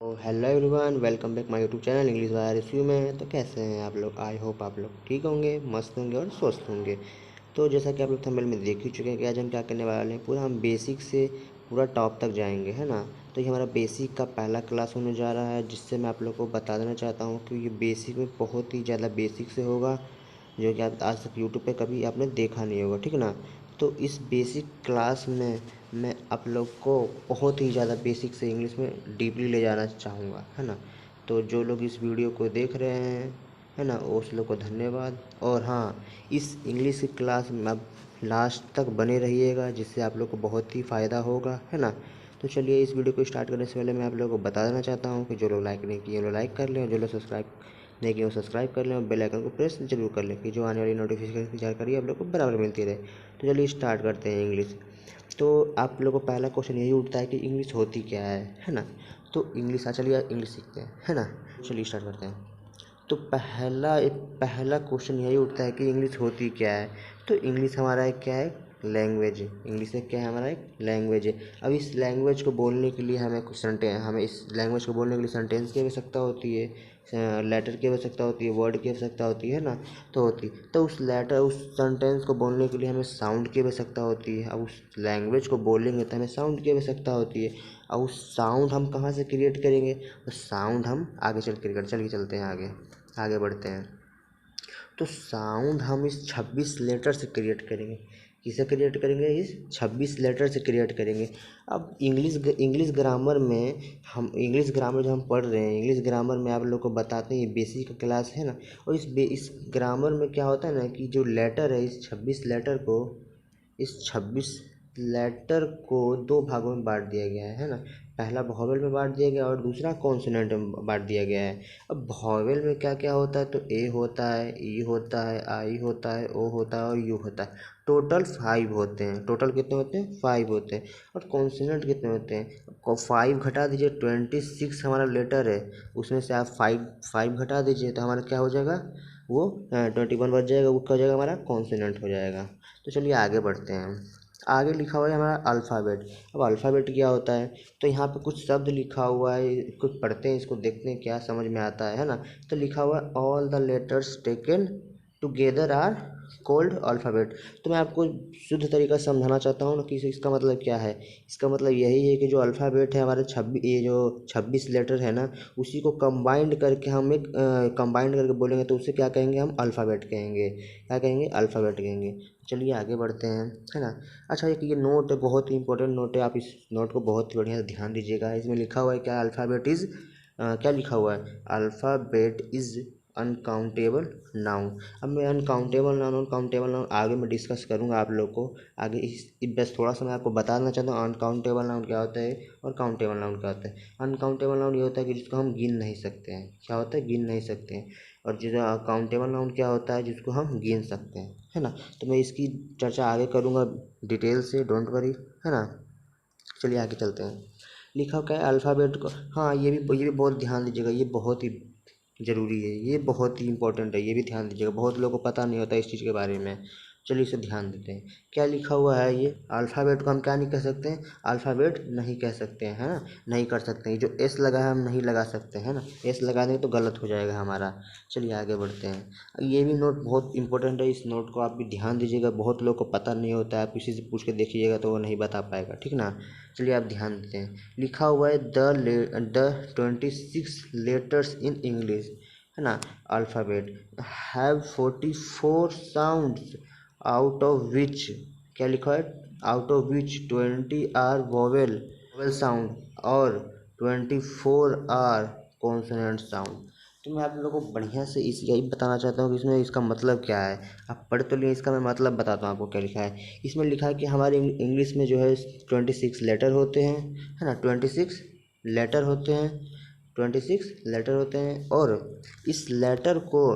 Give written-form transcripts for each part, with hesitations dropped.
तो hello everyone, welcome back my YouTube channel English वाला review में। तो कैसे हैं आप लोग? आई होप आप लोग ठीक होंगे, मस्त होंगे और स्वस्थ होंगे। तो जैसा कि आप लोग थंबनेल में देख ही चुके हैं कि आज हम क्या करने वाले हैं, पूरा हम बेसिक से पूरा टॉप तक जाएंगे, है ना। तो ये हमारा बेसिक का पहला क्लास होने जा रहा है, जिससे मैं आप लोग को बता देना चाहता हूँ कि ये बेसिक में बहुत ही ज़्यादा बेसिक से होगा, जो कि आप आज तक यूट्यूब पे कभी आपने देखा नहीं होगा, ठीक है ना। तो इस बेसिक क्लास में मैं आप लोग को बहुत ही ज़्यादा बेसिक से इंग्लिश में डीपली ले जाना चाहूँगा, है ना। तो जो लोग इस वीडियो को देख रहे हैं, है ना, उस लोग को धन्यवाद। और हाँ, इस इंग्लिश की क्लास में आप लास्ट तक बने रहिएगा, जिससे आप लोग को बहुत ही फ़ायदा होगा, है ना। तो चलिए, इस वीडियो को स्टार्ट करने से पहले मैं आप लोगों को बता देना चाहता हूँ कि जो लोग लाइक नहीं किए वो लोग लाइक कर लें, और जो लोग सब्सक्राइब नहीं किए वो सब्सक्राइब कर लें, और बेल आइकन को प्रेस जरूर कर लें कि जो आने वाली नोटिफिकेशन की जानकारी आप लोग को बराबर मिलती रहे। तो चलिए स्टार्ट करते हैं इंग्लिश। तो आप लोगों को पहला क्वेश्चन यही उठता है कि इंग्लिश होती क्या है ना। तो इंग्लिश चलिए इंग्लिश सीखते हैं, है ना। चलिए स्टार्ट करते हैं। तो पहला क्वेश्चन यही उठता है कि इंग्लिश होती क्या है। तो इंग्लिश हमारा एक क्या है? लैंग्वेज है। इंग्लिश एक क्या है? हमारा एक लैंग्वेज है। अब इस लैंग्वेज को बोलने के लिए हमें इस लैंग्वेज को बोलने के लिए सेंटेंस की आवश्यकता होती है, लेटर की आवश्यकता होती है, वर्ड की आवश्यकता होती है ना। तो उस सेंटेंस को बोलने के लिए हमें साउंड की आवश्यकता होती है। अब उस लैंग्वेज को बोलेंगे तो हमें साउंड की आवश्यकता होती है। अब उस साउंड हम कहाँ से क्रिएट करेंगे? तो साउंड हम आगे चलिए चलते हैं आगे बढ़ते हैं। तो साउंड हम इस 26 लेटर से क्रिएट करेंगे। किसे क्रिएट करेंगे? इस 26 लेटर से क्रिएट करेंगे। अब इंग्लिश ग्रामर में इंग्लिश ग्रामर जो हम पढ़ रहे हैं, इंग्लिश ग्रामर में आप लोग को बताते हैं, ये बेसिक का क्लास है ना। और इस ग्रामर में क्या होता है ना कि जो लेटर है, इस 26 लेटर को दो भागों में बांट दिया गया है ना। पहला वॉवेल में बांट दिया गया और दूसरा कॉन्सोनेंट में बांट दिया गया है। अब वॉवेल में क्या क्या होता है? तो ए होता है, ई होता है, आई होता है, ओ होता है और यू होता है। टोटल 5 होते हैं। टोटल कितने होते हैं? 5 होते हैं। और कॉन्सोनेंट कितने होते हैं? 5 घटा दीजिए, 26 हमारा लेटर है, उसमें से आप 5 घटा दीजिए तो हमारा क्या हो जाएगा? वो 21 बच जाएगा, वो क्या हो जाएगा? हमारा कॉन्सोनेंट हो जाएगा। तो चलिए आगे बढ़ते हैं। आगे लिखा हुआ है हमारा अल्फ़ाबेट। अब अल्फ़ाबेट क्या होता है? तो यहाँ पे कुछ शब्द लिखा हुआ है, कुछ पढ़ते हैं, इसको देखते हैं क्या समझ में आता है ना। तो लिखा हुआ है all the letters taken together are called alphabet. तो मैं आपको शुद्ध तरीका से समझाना चाहता हूँ ना कि इसका मतलब क्या है। इसका मतलब यही है कि जो अल्फ़ाबेट है हमारे 26, ये जो 26 लेटर है ना, उसी को कंबाइंड करके हम एक कंबाइंड करके बोलेंगे तो उसे क्या कहेंगे? हम अल्फ़ाबेट कहेंगे। क्या कहेंगे? अल्फ़ाबेट कहेंगे। चलिए आगे बढ़ते हैं, है ना। अच्छा, एक ये नोट है, बहुत ही इंपॉर्टेंट नोट है, आप इस नोट को बहुत ही बढ़िया से ध्यान दीजिएगा। इसमें लिखा हुआ है क्या? क्या लिखा हुआ है? Alphabet is uncountable noun. अब मैं अनकाउंटेबल नाउन आगे मैं डिस्कस करूँगा आप लोग को आगे। बस थोड़ा सा मैं आपको बताना चाहता हूँ अनकाउंटेबल नाउन क्या होता है और काउंटेबल नाउन क्या होता है। अनकाउंटेबल नाउन ये होता है कि जिसको हम गिन नहीं सकते हैं। क्या होता है? गिन नहीं सकते हैं। और जो काउंटेबल नाउन क्या होता है? जिसको हम गिन सकते हैं, है ना। तो मैं इसकी चर्चा आगे करूँगा डिटेल से, डोंट वरी, है ना। चलिए आगे चलते हैं। लिखा क्या है? अल्फ़ाबेट को, हाँ, ये भी बहुत ध्यान दीजिएगा, ये बहुत ही ज़रूरी है, ये बहुत ही इंपॉर्टेंट है, ये भी ध्यान दीजिएगा। बहुत लोगों को पता नहीं होता इस चीज़ के बारे में। चलिए इसे ध्यान देते हैं। क्या लिखा हुआ है? ये अल्फ़ाबेट को हम क्या नहीं कह सकते हैं? अल्फ़ाबेट नहीं कह सकते हैं, है ना। नहीं कर सकते हैं। जो एस लगा है हम नहीं लगा सकते हैं ना। एस लगा देंगे तो गलत हो जाएगा हमारा। चलिए आगे बढ़ते हैं। ये भी नोट बहुत इंपॉर्टेंट है, इस नोट को आप भी ध्यान दीजिएगा। बहुत लोग को पता नहीं होता है, आप किसी से पूछ के देखिएगा तो वो नहीं बता पाएगा, ठीक ना। चलिए आप ध्यान देते हैं। लिखा हुआ है द 26 लेटर्स इन इंग्लिश, है ना, alphabet have 44 sounds, out of which, क्या लिखा है? Out of which 20 are vowel sound और 24 आर कॉन्सोनेंट साउंड। तो मैं आप लोगों को बढ़िया से यही बताना चाहता हूँ कि इसमें इसका मतलब क्या है। आप पढ़ तो लिए, इसका मैं मतलब बताता हूँ आपको क्या लिखा है। इसमें लिखा है कि हमारे इंग्लिश में जो है 26 लेटर होते हैं, है ना। 26 लेटर होते हैं और इस लेटर को,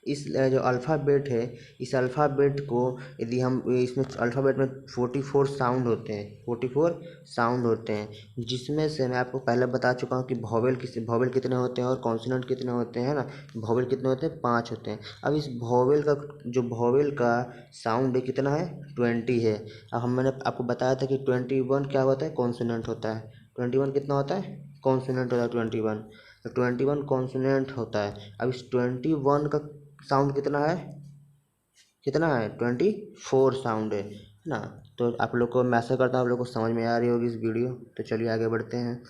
जो अल्फ़ाबेट है, इस अल्फ़ाबेट को यदि हम इसमें अल्फ़ाबेट में 44 साउंड होते हैं, 44 साउंड होते हैं, जिसमें से मैं आपको पहले बता चुका हूँ कि वॉवेल कितने होते हैं और कॉन्सोनेंट कितने होते हैं, ना। वॉवेल कितने होते हैं? 5 होते हैं। अब इस वॉवेल का साउंड कितना है? 20 है। अब मैंने आपको बताया था कि 21 क्या होता है? कॉन्सोनेंट होता है। 21 कितना होता है? कॉन्सोनेंट होता है 21। तो 21 कॉन्सोनेंट होता है। अब इस 21 का साउंड कितना है 24 साउंड है ना। तो आप लोग को मैं आशा करता हूँ आप लोग को समझ में आ रही होगी इस वीडियो। तो चलिए आगे बढ़ते हैं।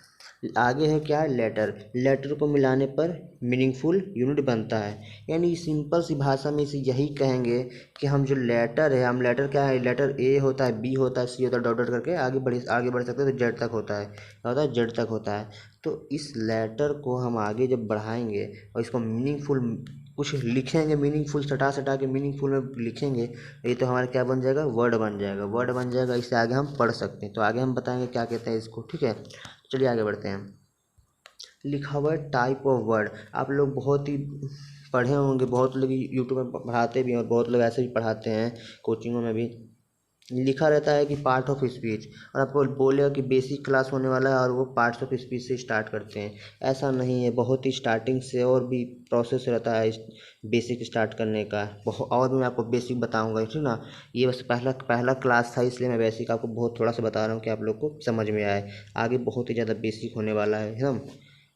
आगे है क्या है लेटर। लेटर को मिलाने पर मीनिंगफुल यूनिट बनता है। यानी सिंपल सी भाषा में इसे यही कहेंगे कि हम जो लेटर है, हम लेटर क्या है, लेटर ए होता है, बी होता है, सी होता है, डॉट डॉट करके आगे बढ़ सकते हैं तो जेड तक होता है, क्या होता है जेड तक होता है। तो इस लेटर को हम आगे जब बढ़ाएंगे और इसको मीनिंगफुल कुछ लिखेंगे, मीनिंगफुल सटा सटा के मीनिंगफुल में लिखेंगे, ये तो हमारा क्या बन जाएगा, वर्ड बन जाएगा। वर्ड बन जाएगा, इससे आगे हम पढ़ सकते हैं। तो आगे हम बताएंगे क्या कहते हैं इसको, ठीक है। चलिए आगे बढ़ते हैं। लिखा हुआ है टाइप ऑफ वर्ड। आप लोग बहुत ही पढ़े होंगे, बहुत लोग यूट्यूब में पढ़ाते भी हैं और बहुत लोग ऐसे भी पढ़ाते हैं कोचिंगों में भी। लिखा रहता है कि पार्ट ऑफ स्पीच, और आपको बोलेगा कि बेसिक क्लास होने वाला है और वो पार्ट्स ऑफ स्पीच से स्टार्ट करते हैं। ऐसा नहीं है, बहुत ही स्टार्टिंग से और भी प्रोसेस रहता है इस बेसिक स्टार्ट करने का। बहुत और भी मैं आपको बेसिक बताऊंगा, ठीक ना। ये बस पहला पहला क्लास था, इसलिए मैं बेसिक आपको बहुत थोड़ा सा बता रहा हूँ कि आप लोग को समझ में आए। आगे बहुत ही ज़्यादा बेसिक होने वाला है ना।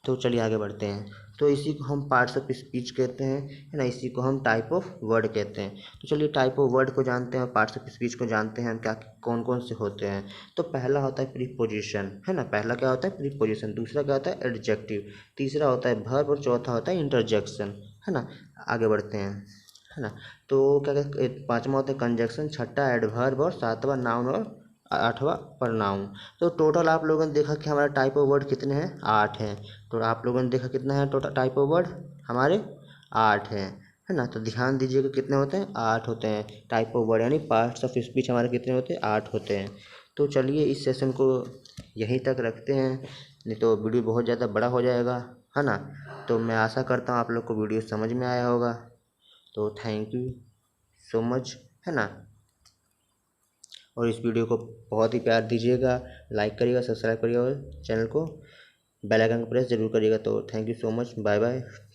तो चलिए आगे बढ़ते हैं। तो इसी को हम पार्ट्स ऑफ स्पीच कहते हैं, है ना। इसी को हम टाइप ऑफ वर्ड कहते हैं। तो चलिए टाइप ऑफ वर्ड को जानते हैं और पार्ट्स ऑफ स्पीच को जानते हैं हम क्या कौन कौन से होते हैं। तो पहला होता है प्रीपोजिशन, है ना। पहला क्या होता है प्रीपोजिशन, दूसरा क्या होता है एडजेक्टिव, तीसरा होता है वर्ब और चौथा होता है इंटरजेक्शन, है ना। आगे बढ़ते हैं, है ना। तो क्या कहते पांचवा होता है कंजक्शन, छठा एडवर्ब और सातवां नाउन और आठवां प्रनाउन। तो टोटल आप लोगों ने देखा कि हमारा टाइप ऑफ वर्ड कितने हैं, 8 हैं। तो आप लोगों ने देखा कितना है टोटल टाइप ऑफ वर्ड हमारे 8 हैं, है ना। तो ध्यान दीजिएगा कितने होते हैं, 8 होते हैं टाइप ऑफ वर्ड, यानी पार्ट्स ऑफ स्पीच हमारे कितने होते हैं, 8 होते हैं। तो चलिए इस सेशन को यहीं तक रखते हैं, नहीं तो वीडियो बहुत ज़्यादा बड़ा हो जाएगा, है ना। तो मैं आशा करता हूँ आप लोग को वीडियो समझ में आया होगा। तो थैंक यू सो मच, है ना। और इस वीडियो को बहुत ही प्यार दीजिएगा, लाइक करिएगा, सब्सक्राइब करिएगा और चैनल को बेल आइकन को प्रेस जरूर करिएगा। तो thank you so much, bye bye.